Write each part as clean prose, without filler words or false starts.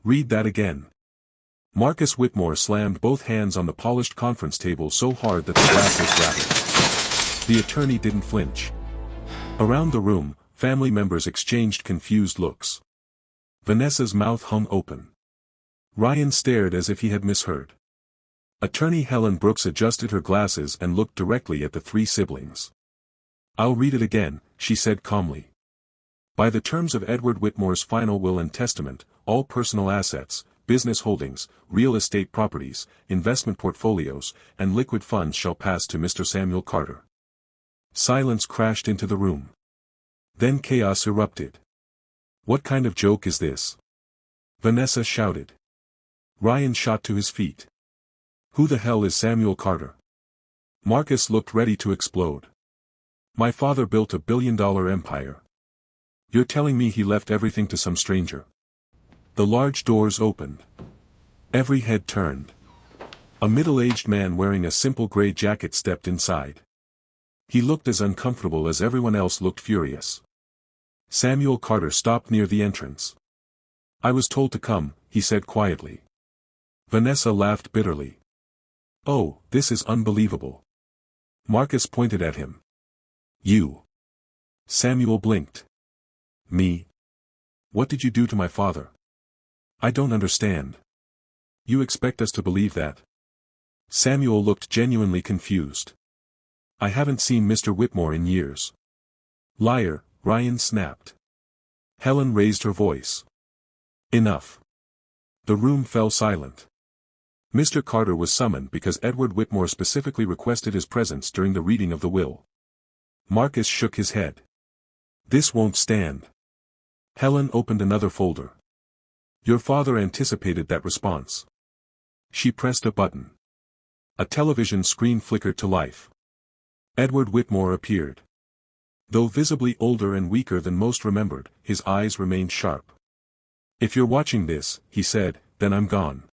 Read that again. Marcus Whitmore slammed both hands on the polished conference table so hard that the glasses rattled. The attorney didn't flinch. Around the room, family members exchanged confused looks. Vanessa's mouth hung open. Ryan stared as if he had misheard. Attorney Helen Brooks adjusted her glasses and looked directly at the three siblings. "I'll read it again," she said calmly. "By the terms of Edward Whitmore's final will and testament, all personal assets, business holdings, real estate properties, investment portfolios, and liquid funds shall pass to Mr. Samuel Carter." Silence crashed into the room. Then chaos erupted. "What kind of joke is this?" Vanessa shouted. Ryan shot to his feet. "Who the hell is Samuel Carter?" Marcus looked ready to explode. "My father built a billion-dollar empire. You're telling me he left everything to some stranger?" The large doors opened. Every head turned. A middle-aged man wearing a simple gray jacket stepped inside. He looked as uncomfortable as everyone else looked furious. Samuel Carter stopped near the entrance. "I was told to come," he said quietly. Vanessa laughed bitterly. "Oh, this is unbelievable." Marcus pointed at him. "You." Samuel blinked. "Me? What did you do to my father?" "I don't understand. You expect us to believe that?" Samuel looked genuinely confused. "I haven't seen Mr. Whitmore in years." "Liar," Ryan snapped. Helen raised her voice. "Enough." The room fell silent. Mr. Carter was summoned because Edward Whitmore specifically requested his presence during the reading of the will. Marcus shook his head. "This won't stand." Helen opened another folder. "Your father anticipated that response." She pressed a button. A television screen flickered to life. Edward Whitmore appeared. Though visibly older and weaker than most remembered, his eyes remained sharp. "If you're watching this," he said, "then I'm gone."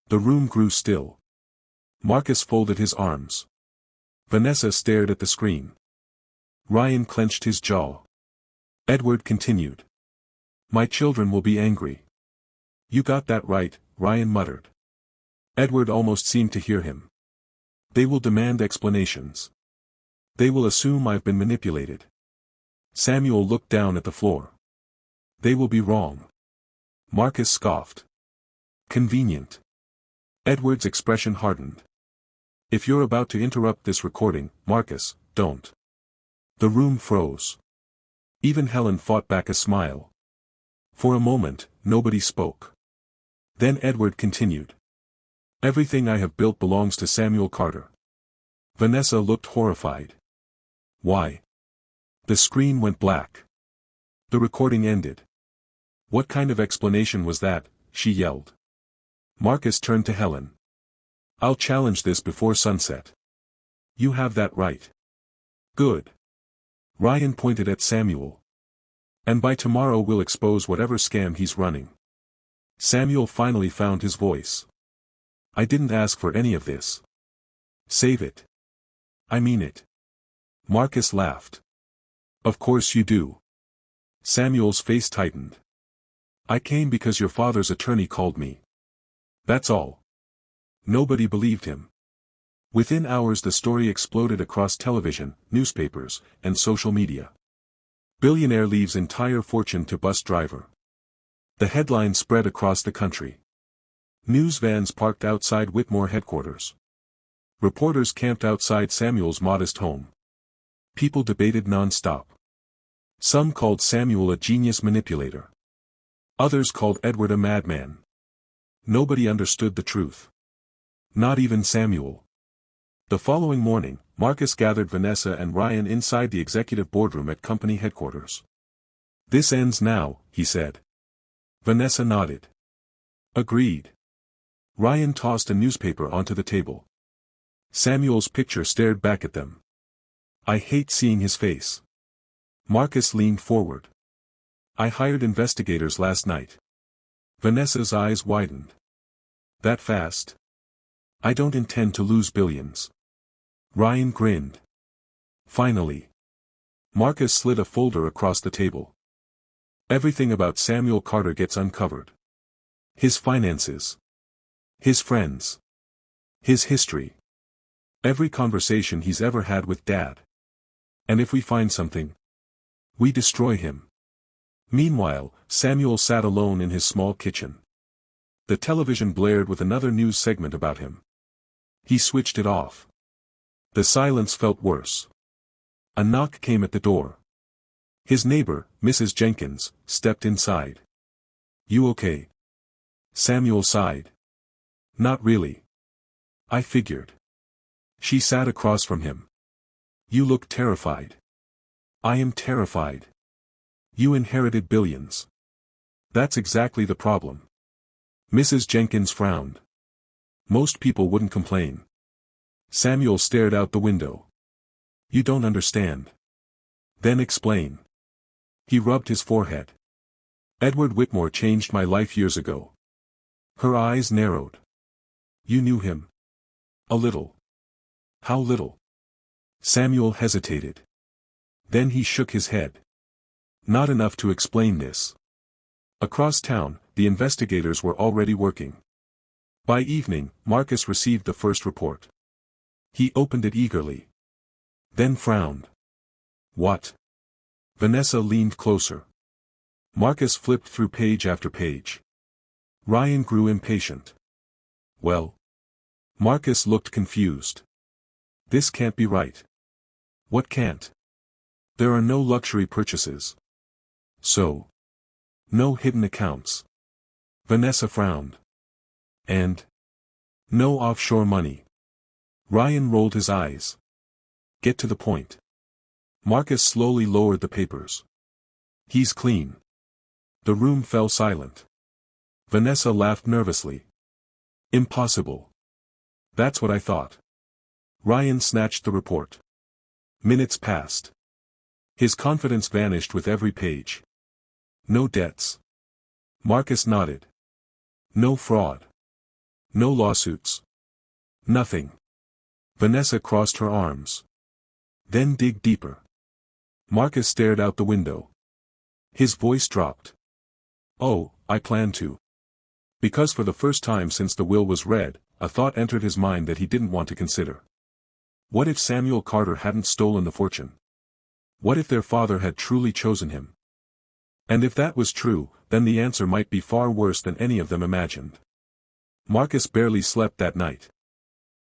The room grew still. Marcus folded his arms. Vanessa stared at the screen. Ryan clenched his jaw. Edward continued. "My children will be angry." "You got that right," Ryan muttered. Edward almost seemed to hear him. "They will demand explanations. They will assume I've been manipulated." Samuel looked down at the floor. "They will be wrong." Marcus scoffed. "Convenient." Edward's expression hardened. "If you're about to interrupt this recording, Marcus, don't." The room froze. Even Helen fought back a smile. For a moment, nobody spoke. Then Edward continued. "Everything I have built belongs to Samuel Carter." Vanessa looked horrified. "Why?" The screen went black. The recording ended. "What kind of explanation was that?" she yelled. Marcus turned to Helen. "I'll challenge this before sunset." "You have that right." "Good." Ryan pointed at Samuel. "And by tomorrow we'll expose whatever scam he's running." Samuel finally found his voice. "I didn't ask for any of this." "Save it." "I mean it." Marcus laughed. "Of course you do." Samuel's face tightened. "I came because your father's attorney called me. That's all." Nobody believed him. Within hours the story exploded across television, newspapers, and social media. "Billionaire leaves entire fortune to bus driver." The headline spread across the country. News vans parked outside Whitmore headquarters. Reporters camped outside Samuel's modest home. People debated non-stop. Some called Samuel a genius manipulator. Others called Edward a madman. Nobody understood the truth. Not even Samuel. The following morning, Marcus gathered Vanessa and Ryan inside the executive boardroom at company headquarters. "This ends now," he said. Vanessa nodded. "Agreed." Ryan tossed a newspaper onto the table. Samuel's picture stared back at them. "I hate seeing his face." Marcus leaned forward. "I hired investigators last night." Vanessa's eyes widened. "That fast?" "I don't intend to lose billions." Ryan grinned. "Finally." Marcus slid a folder across the table. "Everything about Samuel Carter gets uncovered." His finances. His friends. His history. Every conversation he's ever had with Dad. And if we find something, we destroy him. Meanwhile, Samuel sat alone in his small kitchen. The television blared with another news segment about him. He switched it off. The silence felt worse. A knock came at the door. His neighbor, Mrs. Jenkins, stepped inside. "You okay?" Samuel sighed. "Not really. I figured." She sat across from him. "You look terrified." "I am terrified. You inherited billions. That's exactly the problem." Mrs. Jenkins frowned. "Most people wouldn't complain." Samuel stared out the window. "You don't understand." "Then explain." He rubbed his forehead. "Edward Whitmore changed my life years ago." Her eyes narrowed. "You knew him?" "A little." "How little?" Samuel hesitated. Then he shook his head. "Not enough to explain this." Across town, the investigators were already working. By evening, Marcus received the first report. He opened it eagerly. Then frowned. "What?" Vanessa leaned closer. Marcus flipped through page after page. Ryan grew impatient. "Well?" Marcus looked confused. "This can't be right." "What can't?" "There are no luxury purchases." "So?" "No hidden accounts." Vanessa frowned. "And?" "No offshore money." Ryan rolled his eyes. "Get to the point." Marcus slowly lowered the papers. "He's clean." The room fell silent. Vanessa laughed nervously. "Impossible." "That's what I thought." Ryan snatched the report. Minutes passed. His confidence vanished with every page. "No debts." Marcus nodded. "No fraud. No lawsuits. Nothing." Vanessa crossed her arms. "Then dig deeper." Marcus stared out the window. His voice dropped. "Oh, I plan to." Because for the first time since the will was read, a thought entered his mind that he didn't want to consider. What if Samuel Carter hadn't stolen the fortune? What if their father had truly chosen him? And if that was true, then the answer might be far worse than any of them imagined. Marcus barely slept that night.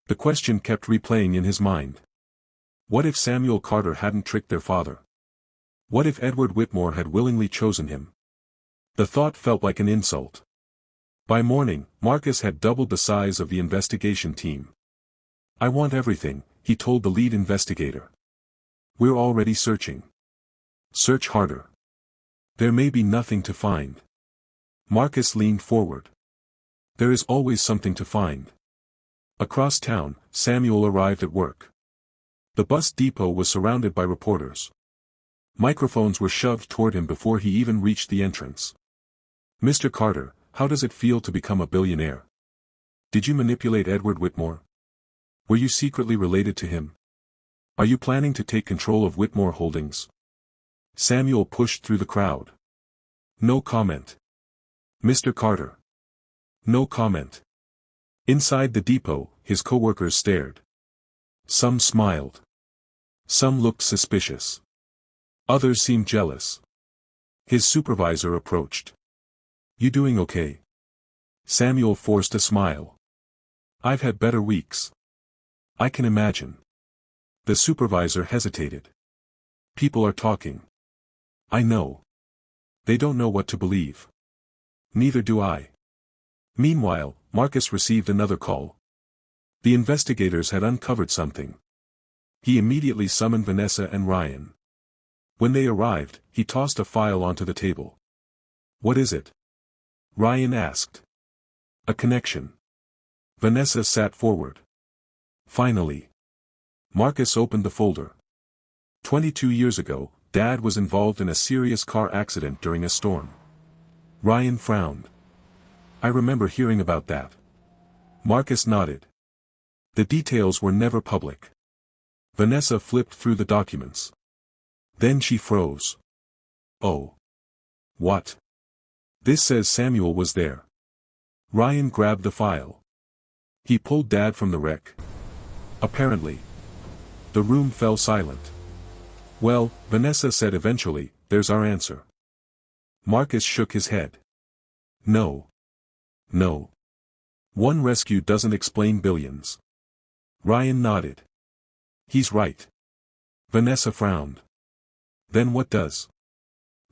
The question kept replaying in his mind. What if Samuel Carter hadn't tricked their father? What if Edward Whitmore had willingly chosen him? The thought felt like an insult. By morning, Marcus had doubled the size of the investigation team. "I want everything," he told the lead investigator. "We're already searching." "Search harder. There may be nothing to find." Marcus leaned forward. "There is always something to find." Across town, Samuel arrived at work. The bus depot was surrounded by reporters. Microphones were shoved toward him before he even reached the entrance. "Mr. Carter, how does it feel to become a billionaire? Did you manipulate Edward Whitmore? Were you secretly related to him? Are you planning to take control of Whitmore Holdings?" Samuel pushed through the crowd. "No comment." "Mr. Carter." "No comment." Inside the depot, his co-workers stared. Some smiled. Some looked suspicious. Others seemed jealous. His supervisor approached. "You doing okay?" Samuel forced a smile. "I've had better weeks." "I can imagine." The supervisor hesitated. "People are talking." "I know. They don't know what to believe." "Neither do I." Meanwhile, Marcus received another call. The investigators had uncovered something. He immediately summoned Vanessa and Ryan. When they arrived, he tossed a file onto the table. "What is it?" Ryan asked. "A connection." Vanessa sat forward. "Finally." Marcus opened the folder. 22 years ago, Dad was involved in a serious car accident during a storm. Ryan frowned. "I remember hearing about that." Marcus nodded. The details were never public. Vanessa flipped through the documents. Then she froze. "Oh. What? This says Samuel was there." Ryan grabbed the file. He pulled Dad from the wreck. Apparently. The room fell silent. Well, Vanessa said eventually, there's our answer. Marcus shook his head. No. No. One rescue doesn't explain billions. Ryan nodded. He's right. Vanessa frowned. Then what does?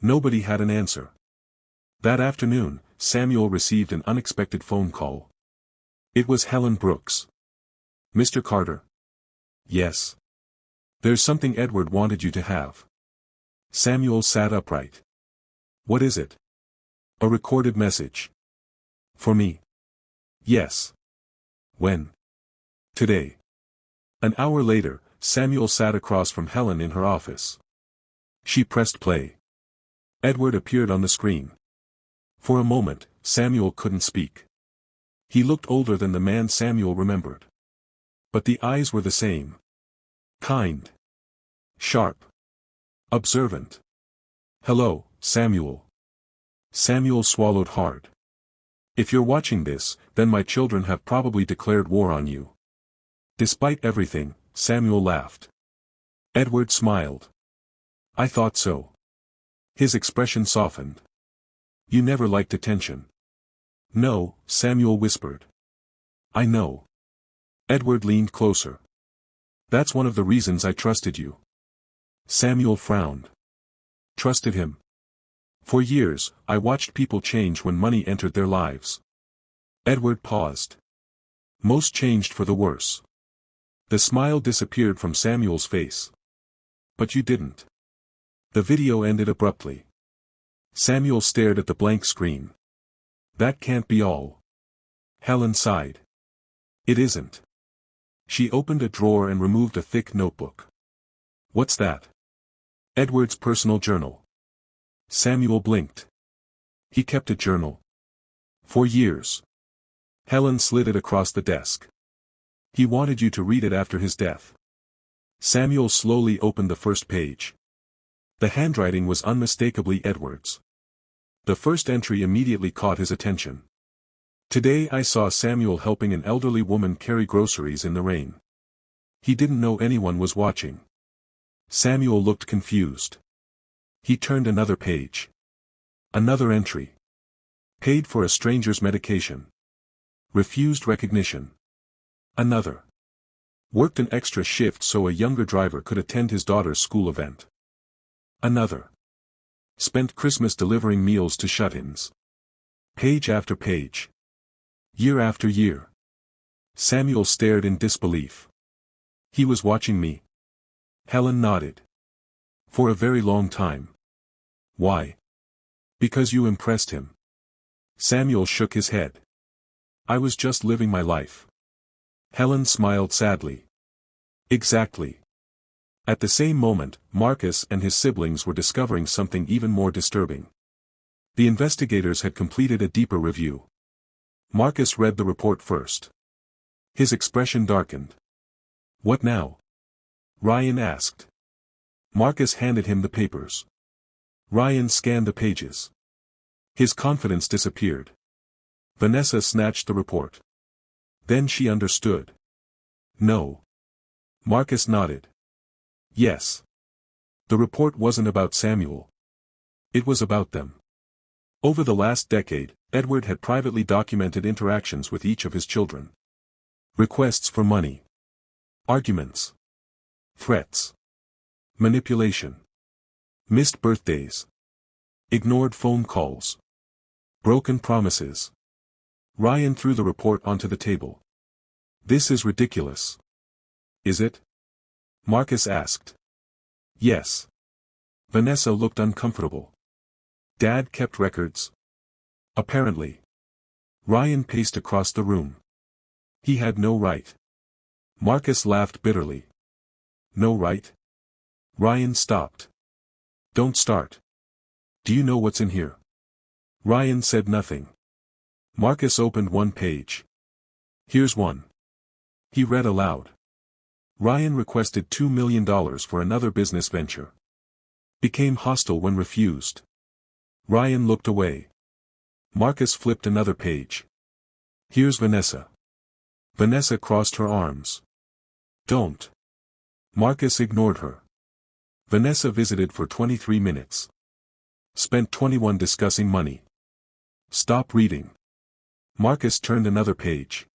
Nobody had an answer. That afternoon, Samuel received an unexpected phone call. It was Helen Brooks. Mr. Carter. Yes. There's something Edward wanted you to have. Samuel sat upright. What is it? A recorded message. For me. Yes. When? Today. An hour later, Samuel sat across from Helen in her office. She pressed play. Edward appeared on the screen. For a moment, Samuel couldn't speak. He looked older than the man Samuel remembered. But the eyes were the same. Kind. Sharp. Observant. Hello, Samuel. Samuel swallowed hard. If you're watching this, then my children have probably declared war on you. Despite everything, Samuel laughed. Edward smiled. I thought so. His expression softened. You never liked attention. No, Samuel whispered. I know. Edward leaned closer. That's one of the reasons I trusted you. Samuel frowned. Trusted him. For years, I watched people change when money entered their lives. Edward paused. Most changed for the worse. The smile disappeared from Samuel's face. But you didn't. The video ended abruptly. Samuel stared at the blank screen. That can't be all. Helen sighed. It isn't. She opened a drawer and removed a thick notebook. What's that? Edward's personal journal. Samuel blinked. He kept a journal. For years. Helen slid it across the desk. He wanted you to read it after his death. Samuel slowly opened the first page. The handwriting was unmistakably Edward's. The first entry immediately caught his attention. Today I saw Samuel helping an elderly woman carry groceries in the rain. He didn't know anyone was watching. Samuel looked confused. He turned another page. Another entry. Paid for a stranger's medication. Refused recognition. Another. Worked an extra shift so a younger driver could attend his daughter's school event. Another. Spent Christmas delivering meals to shut-ins. Page after page. Year after year. Samuel stared in disbelief. He was watching me. Helen nodded. For a very long time. Why? Because you impressed him. Samuel shook his head. I was just living my life. Helen smiled sadly. Exactly. At the same moment, Marcus and his siblings were discovering something even more disturbing. The investigators had completed a deeper review. Marcus read the report first. His expression darkened. What now? Ryan asked. Marcus handed him the papers. Ryan scanned the pages. His confidence disappeared. Vanessa snatched the report. Then she understood. No. Marcus nodded. Yes. The report wasn't about Samuel. It was about them. Over the last decade, Edward had privately documented interactions with each of his children. Requests for money. Arguments. Threats. Manipulation. Missed birthdays. Ignored phone calls. Broken promises. Ryan threw the report onto the table. This is ridiculous. Is it? Marcus asked. Yes. Vanessa looked uncomfortable. Dad kept records. Apparently. Ryan paced across the room. He had no right. Marcus laughed bitterly. No right? Ryan stopped. Don't start. Do you know what's in here? Ryan said nothing. Marcus opened one page. Here's one. He read aloud. Ryan requested $2 million for another business venture. Became hostile when refused. Ryan looked away. Marcus flipped another page. Here's Vanessa. Vanessa crossed her arms. Don't. Marcus ignored her. Vanessa visited for 23 minutes. Spent 21 discussing money. Stop reading. Marcus turned another page.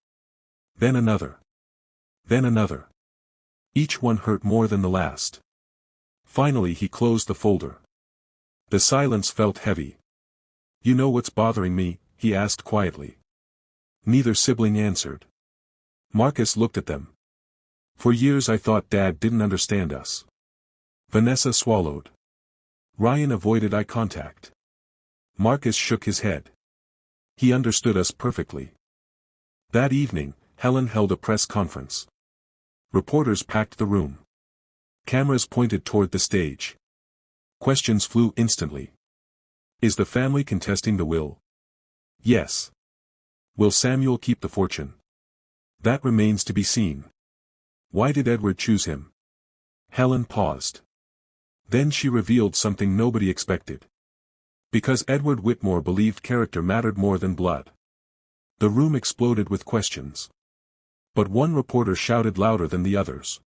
Then another. Then another. Each one hurt more than the last. Finally he closed the folder. The silence felt heavy. You know what's bothering me? He asked quietly. Neither sibling answered. Marcus looked at them. For years I thought Dad didn't understand us. Vanessa swallowed. Ryan avoided eye contact. Marcus shook his head. He understood us perfectly. That evening, Helen held a press conference. Reporters packed the room. Cameras pointed toward the stage. Questions flew instantly. Is the family contesting the will? Yes. Will Samuel keep the fortune? That remains to be seen. Why did Edward choose him? Helen paused. Then she revealed something nobody expected. Because Edward Whitmore believed character mattered more than blood. The room exploded with questions. But one reporter shouted louder than the others.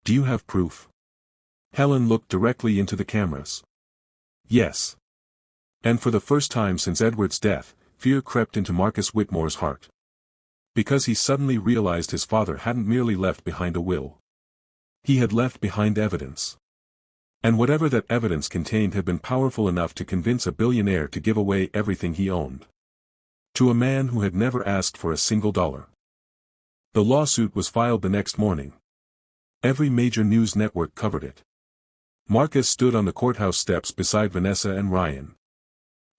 Do you have proof? Helen looked directly into the cameras. Yes. And for the first time since Edward's death, fear crept into Marcus Whitmore's heart. Because he suddenly realized his father hadn't merely left behind a will. He had left behind evidence. And whatever that evidence contained had been powerful enough to convince a billionaire to give away everything he owned. To a man who had never asked for a single dollar. The lawsuit was filed the next morning. Every major news network covered it. Marcus stood on the courthouse steps beside Vanessa and Ryan.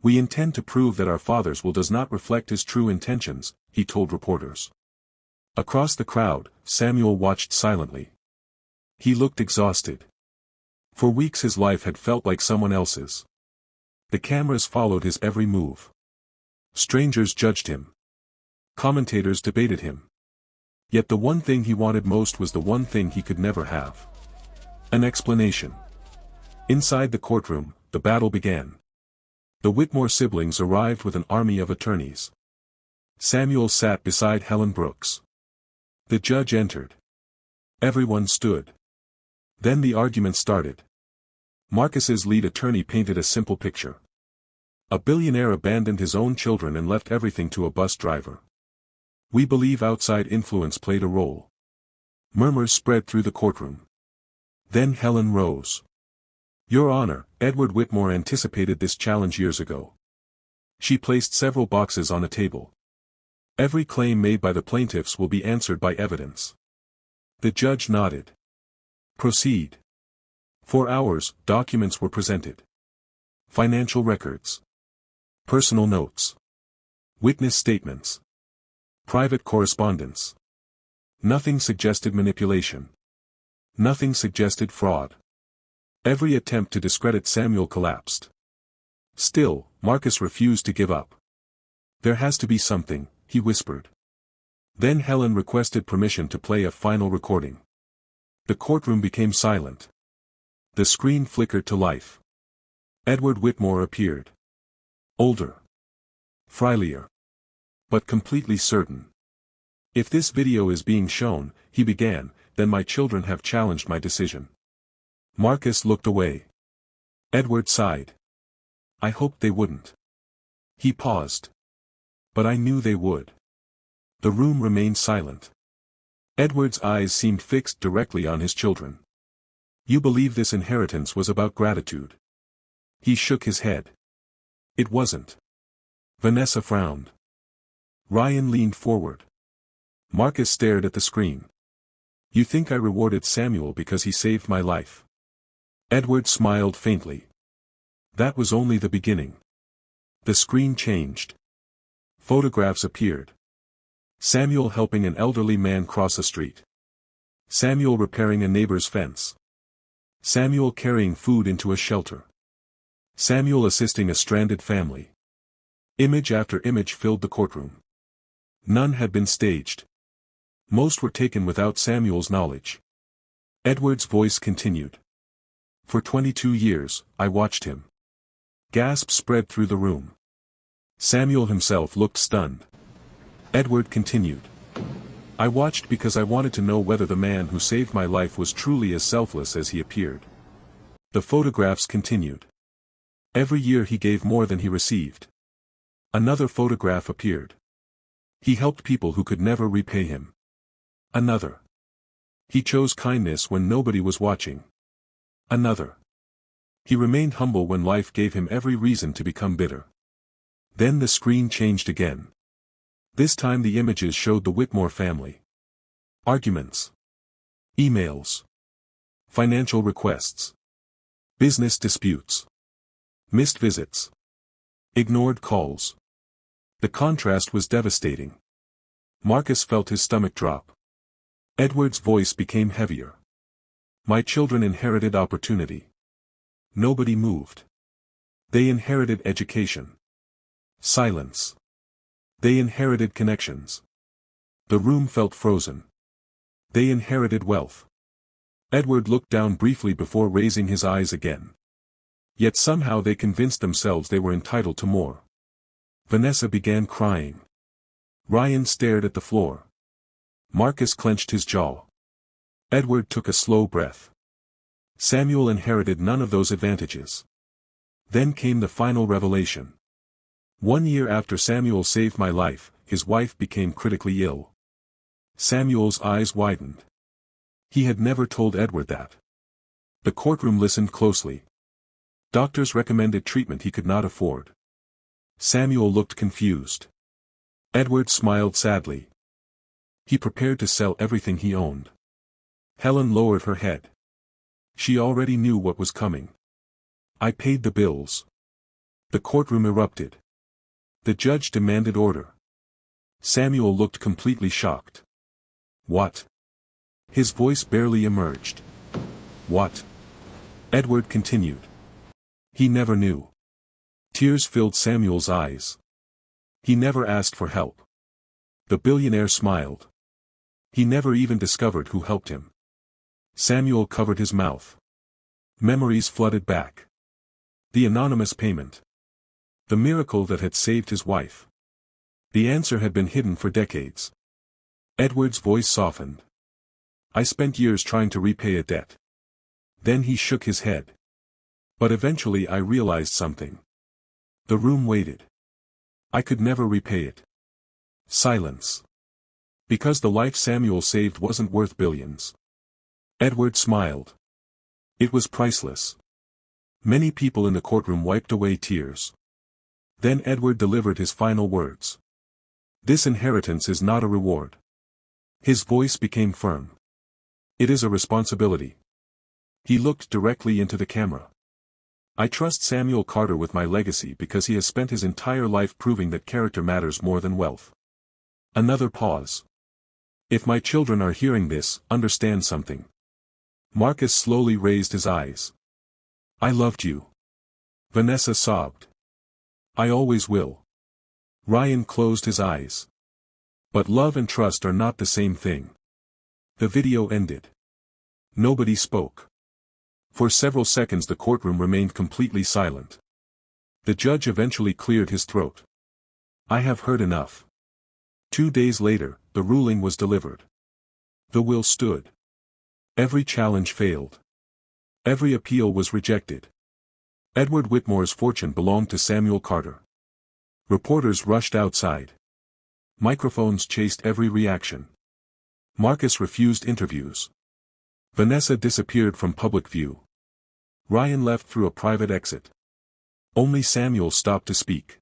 We intend to prove that our father's will does not reflect his true intentions, he told reporters. Across the crowd, Samuel watched silently. He looked exhausted. For weeks his life had felt like someone else's. The cameras followed his every move. Strangers judged him. Commentators debated him. Yet the one thing he wanted most was the one thing he could never have. An explanation. Inside the courtroom, the battle began. The Whitmore siblings arrived with an army of attorneys. Samuel sat beside Helen Brooks. The judge entered. Everyone stood. Then the argument started. Marcus's lead attorney painted a simple picture. A billionaire abandoned his own children and left everything to a bus driver. We believe outside influence played a role. Murmurs spread through the courtroom. Then Helen rose. Your Honor, Edward Whitmore anticipated this challenge years ago. She placed several boxes on a table. Every claim made by the plaintiffs will be answered by evidence. The judge nodded. Proceed. For hours, documents were presented. Financial records. Personal notes. Witness statements. Private correspondence. Nothing suggested manipulation. Nothing suggested fraud. Every attempt to discredit Samuel collapsed. Still, Marcus refused to give up. There has to be something, he whispered. Then Helen requested permission to play a final recording. The courtroom became silent. The screen flickered to life. Edward Whitmore appeared. Older. Frielier. But completely certain. If this video is being shown, he began, then my children have challenged my decision. Marcus looked away. Edward sighed. I hoped they wouldn't. He paused. But I knew they would. The room remained silent. Edward's eyes seemed fixed directly on his children. You believe this inheritance was about gratitude? He shook his head. It wasn't. Vanessa frowned. Ryan leaned forward. Marcus stared at the screen. You think I rewarded Samuel because he saved my life? Edward smiled faintly. That was only the beginning. The screen changed. Photographs appeared. Samuel helping an elderly man cross a street. Samuel repairing a neighbor's fence. Samuel carrying food into a shelter. Samuel assisting a stranded family. Image after image filled the courtroom. None had been staged. Most were taken without Samuel's knowledge. Edward's voice continued. For 22 years, I watched him. Gasps spread through the room. Samuel himself looked stunned. Edward continued. I watched because I wanted to know whether the man who saved my life was truly as selfless as he appeared. The photographs continued. Every year he gave more than he received. Another photograph appeared. He helped people who could never repay him. Another. He chose kindness when nobody was watching. Another. He remained humble when life gave him every reason to become bitter. Then the screen changed again. This time the images showed the Whitmore family. Arguments. Emails. Financial requests. Business disputes. Missed visits. Ignored calls. The contrast was devastating. Marcus felt his stomach drop. Edward's voice became heavier. My children inherited opportunity. Nobody moved. They inherited education. Silence. They inherited connections. The room felt frozen. They inherited wealth. Edward looked down briefly before raising his eyes again. Yet somehow they convinced themselves they were entitled to more. Vanessa began crying. Ryan stared at the floor. Marcus clenched his jaw. Edward took a slow breath. Samuel inherited none of those advantages. Then came the final revelation. 1 year after Samuel saved my life, his wife became critically ill. Samuel's eyes widened. He had never told Edward that. The courtroom listened closely. Doctors recommended treatment he could not afford. Samuel looked confused. Edward smiled sadly. He prepared to sell everything he owned. Helen lowered her head. She already knew what was coming. I paid the bills. The courtroom erupted. The judge demanded order. Samuel looked completely shocked. What? His voice barely emerged. What? Edward continued. He never knew. Tears filled Samuel's eyes. He never asked for help. The billionaire smiled. He never even discovered who helped him. Samuel covered his mouth. Memories flooded back. The anonymous payment. The miracle that had saved his wife. The answer had been hidden for decades. Edward's voice softened. I spent years trying to repay a debt. Then he shook his head. But eventually I realized something. The room waited. I could never repay it. Silence. Because the life Samuel saved wasn't worth billions. Edward smiled. It was priceless. Many people in the courtroom wiped away tears. Then Edward delivered his final words. This inheritance is not a reward. His voice became firm. It is a responsibility. He looked directly into the camera. I trust Samuel Carter with my legacy because he has spent his entire life proving that character matters more than wealth. Another pause. If my children are hearing this, understand something. Marcus slowly raised his eyes. I loved you. Vanessa sobbed. I always will. Ryan closed his eyes. But love and trust are not the same thing. The video ended. Nobody spoke. For several seconds the courtroom remained completely silent. The judge eventually cleared his throat. I have heard enough. 2 days later, the ruling was delivered. The will stood. Every challenge failed. Every appeal was rejected. Edward Whitmore's fortune belonged to Samuel Carter. Reporters rushed outside. Microphones chased every reaction. Marcus refused interviews. Vanessa disappeared from public view. Ryan left through a private exit. Only Samuel stopped to speak.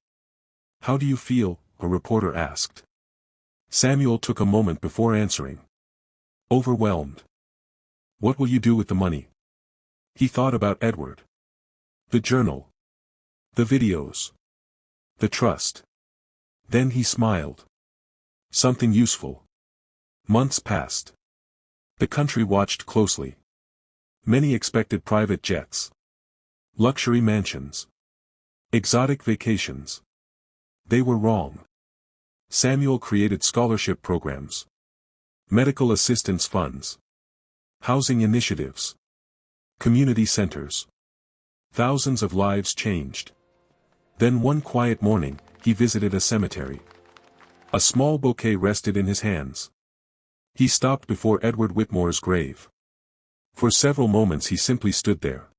How do you feel? A reporter asked. Samuel took a moment before answering. Overwhelmed. What will you do with the money? He thought about Edward. The journal. The videos. The trust. Then he smiled. Something useful. Months passed. The country watched closely. Many expected private jets. Luxury mansions. Exotic vacations. They were wrong. Samuel created scholarship programs. Medical assistance funds. Housing initiatives. Community centers. Thousands of lives changed. Then one quiet morning, he visited a cemetery. A small bouquet rested in his hands. He stopped before Edward Whitmore's grave. For several moments he simply stood there.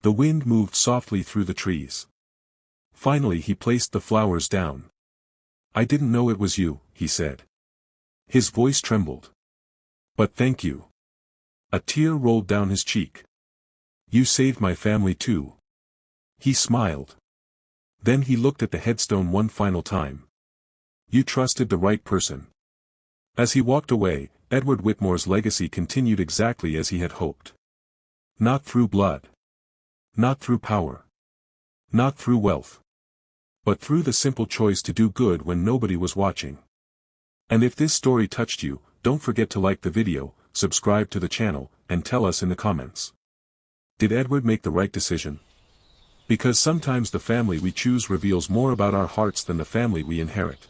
The wind moved softly through the trees. Finally he placed the flowers down. "I didn't know it was you," he said. His voice trembled. "But thank you." A tear rolled down his cheek. "You saved my family too." He smiled. Then he looked at the headstone one final time. "You trusted the right person." As he walked away, Edward Whitmore's legacy continued exactly as he had hoped. Not through blood. Not through power. Not through wealth. But through the simple choice to do good when nobody was watching. And if this story touched you, don't forget to like the video, subscribe to the channel, and tell us in the comments. Did Edward make the right decision? Because sometimes the family we choose reveals more about our hearts than the family we inherit.